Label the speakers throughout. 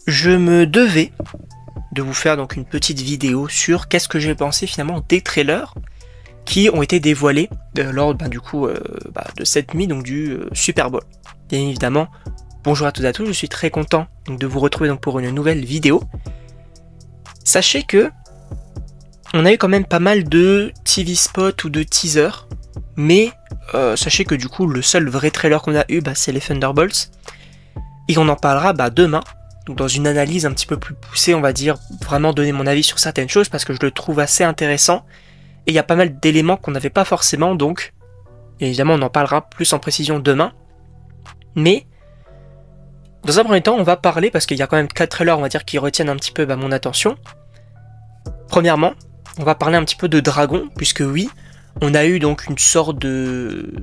Speaker 1: je me devais de vous faire donc une petite vidéo sur qu'est-ce que j'ai pensé finalement des trailers qui ont été dévoilés lors de cette nuit donc du Super Bowl. Bien évidemment, bonjour à toutes et à tous, je suis très content donc, de vous retrouver donc, pour une nouvelle vidéo. Sachez que on a eu quand même pas mal de TV spots ou de teasers, mais sachez que du coup le seul vrai trailer qu'on a eu c'est les Thunderbolts, et on en parlera demain, donc dans une analyse un petit peu plus poussée, on va dire, vraiment donner mon avis sur certaines choses parce que je le trouve assez intéressant, et il y a pas mal d'éléments qu'on n'avait pas forcément, donc évidemment on en parlera plus en précision demain, mais dans un premier temps on va parler, parce qu'il y a quand même 4 trailers on va dire qui retiennent un petit peu mon attention. Premièrement, on va parler un petit peu de Dragon, puisque oui, on a eu donc une sorte de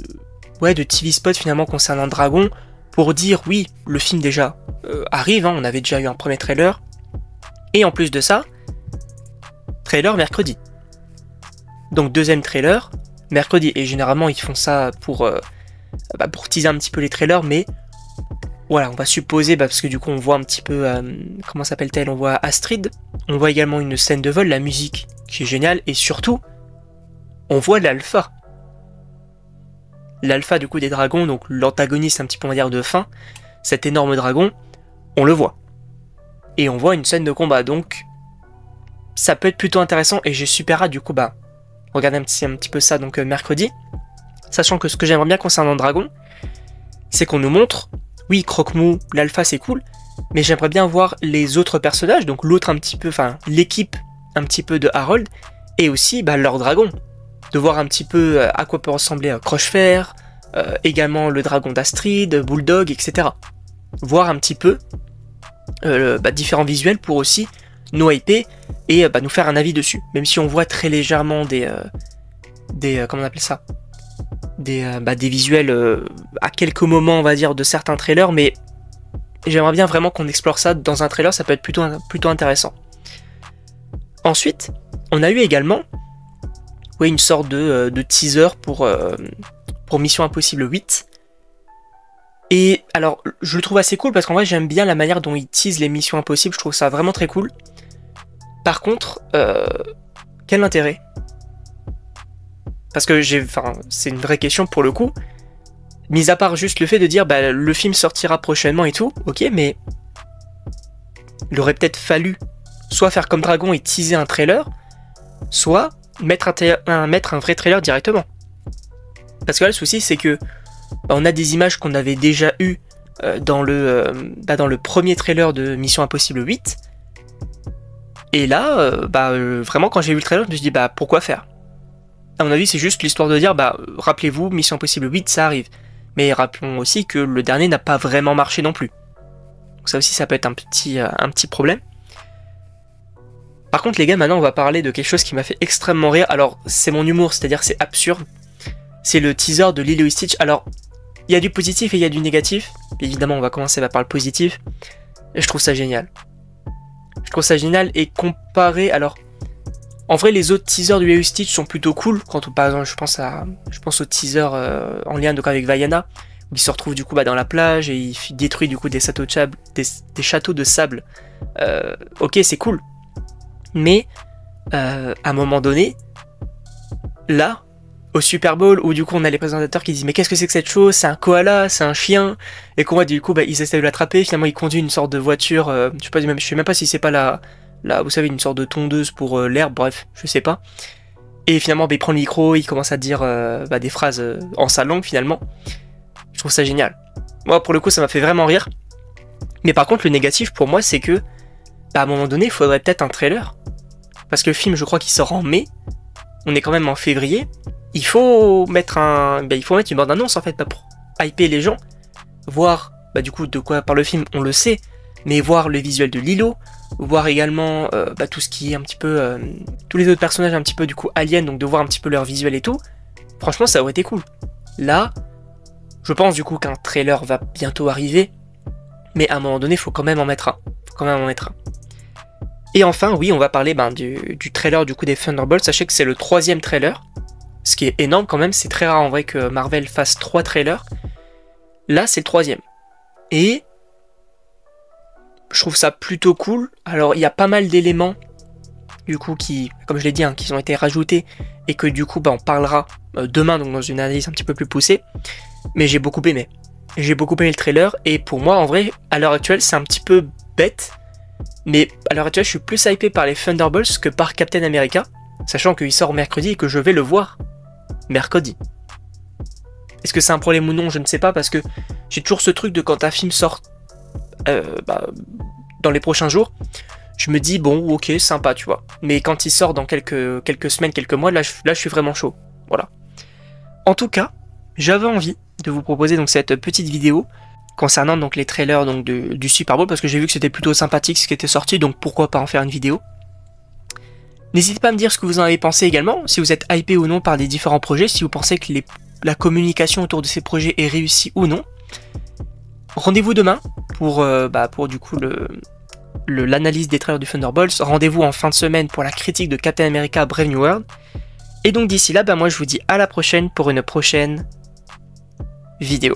Speaker 1: TV spot finalement concernant Dragon, pour dire oui, le film déjà arrive, on avait déjà eu un premier trailer, et en plus de ça, trailer mercredi. Donc deuxième trailer, mercredi, et généralement ils font ça pour teaser un petit peu les trailers, mais voilà, on va supposer, parce que du coup on voit un petit peu, comment s'appelle-t-elle, on voit Astrid, on voit également une scène de vol, la musique qui est géniale, et surtout, on voit l'alpha. L'alpha du coup des dragons, donc l'antagoniste un petit peu on va dire de fin, cet énorme dragon, on le voit. Et on voit une scène de combat, donc ça peut être plutôt intéressant, et j'ai super hâte du coup regarder un petit peu ça donc mercredi, sachant que ce que j'aimerais bien concernant Dragon, c'est qu'on nous montre, oui Croque-Mou, l'alpha c'est cool, mais j'aimerais bien voir les autres personnages, donc l'autre un petit peu, enfin l'équipe un petit peu de Harold, et aussi leur dragon, de voir un petit peu à quoi peut ressembler Crochefer, également le dragon d'Astrid, Bulldog, etc. Voir un petit peu différents visuels pour aussi nous hyper et nous faire un avis dessus, même si on voit très légèrement des comment on appelle ça, des visuels à quelques moments on va dire de certains trailers, mais j'aimerais bien vraiment qu'on explore ça dans un trailer, ça peut être plutôt intéressant. Ensuite, on a eu également une sorte de teaser pour Mission Impossible 8. Et alors, je le trouve assez cool parce qu'en vrai, j'aime bien la manière dont ils teasent les Missions Impossibles, je trouve ça vraiment très cool. Par contre, quel intérêt? Parce que c'est une vraie question pour le coup. Mis à part juste le fait de dire le film sortira prochainement et tout, ok, mais il aurait peut-être fallu soit faire comme Dragon et teaser un trailer, soit mettre un vrai trailer directement. Parce que là le souci c'est que on a des images qu'on avait déjà eues dans le premier trailer de Mission Impossible 8. Et là, vraiment quand j'ai vu le trailer, je me suis dit pourquoi faire? À mon avis c'est juste l'histoire de dire rappelez-vous, Mission Impossible 8 ça arrive. Mais rappelons aussi que le dernier n'a pas vraiment marché non plus. Donc ça aussi ça peut être un petit problème. Par contre les gars, maintenant on va parler de quelque chose qui m'a fait extrêmement rire. Alors c'est mon humour, c'est-à-dire c'est absurde. C'est le teaser de Lilo et Stitch. Alors il y a du positif et il y a du négatif. Évidemment on va commencer par le positif. Et je trouve ça génial. Je trouve ça génial, et comparé, alors en vrai les autres teasers de Lilo et Stitch sont plutôt cool. Quand par exemple je pense au teaser en lien donc avec Vaiana, où il se retrouve du coup dans la plage et il détruit du coup des châteaux de sable. Ok, c'est cool. Mais à un moment donné, là, au Super Bowl, où du coup on a les présentateurs qui disent mais qu'est-ce que c'est que cette chose, c'est un koala, c'est un chien, et qu'on voit du coup ils essaient de l'attraper, finalement il conduit une sorte de voiture, je sais même pas si c'est pas la vous savez, une sorte de tondeuse pour l'herbe, bref, je sais pas. Et finalement il prend le micro, il commence à dire des phrases en sa langue finalement. Je trouve ça génial. Moi pour le coup ça m'a fait vraiment rire. Mais par contre le négatif pour moi c'est que à un moment donné il faudrait peut-être un trailer. Parce que le film je crois qu'il sort en mai, on est quand même en février. Il faut mettre une bande-annonce en fait, pour hyper les gens, voir du coup de quoi parle le film, on le sait, mais voir le visuel de Lilo, voir également tout ce qui est un petit peu tous les autres personnages un petit peu du coup aliens, donc de voir un petit peu leur visuel et tout. Franchement ça aurait été cool. Là, je pense du coup qu'un trailer va bientôt arriver, mais à un moment donné, faut quand même en mettre un. Et enfin, oui, on va parler du trailer du coup des Thunderbolts. Sachez que c'est le 3e trailer, ce qui est énorme quand même. C'est très rare en vrai que Marvel fasse 3 trailers. Là, c'est le 3e. Et je trouve ça plutôt cool. Alors il y a pas mal d'éléments du coup qui, comme je l'ai dit, hein, qui ont été rajoutés et que du coup on parlera demain, donc dans une analyse un petit peu plus poussée. Mais j'ai beaucoup aimé. J'ai beaucoup aimé le trailer et pour moi en vrai à l'heure actuelle c'est un petit peu bête. Mais à l'heure actuelle je suis plus hypé par les Thunderbolts que par Captain America. Sachant qu'il sort mercredi et que je vais le voir mercredi. Est-ce que c'est un problème ou non, je ne sais pas, parce que j'ai toujours ce truc de quand un film sort dans les prochains jours, je me dis bon ok sympa tu vois. Mais quand il sort dans quelques semaines, quelques mois, là je suis vraiment chaud. Voilà. En tout cas, j'avais envie de vous proposer donc cette petite vidéo concernant donc les trailers donc du Super Bowl, parce que j'ai vu que c'était plutôt sympathique ce qui était sorti, donc pourquoi pas en faire une vidéo. N'hésitez pas à me dire ce que vous en avez pensé également, si vous êtes hypé ou non par les différents projets, si vous pensez que la communication autour de ces projets est réussie ou non. Rendez-vous demain pour du coup l'analyse des trailers du Thunderbolts. Rendez-vous en fin de semaine pour la critique de Captain America Brave New World. Et donc d'ici là, moi je vous dis à la prochaine pour une prochaine vidéo.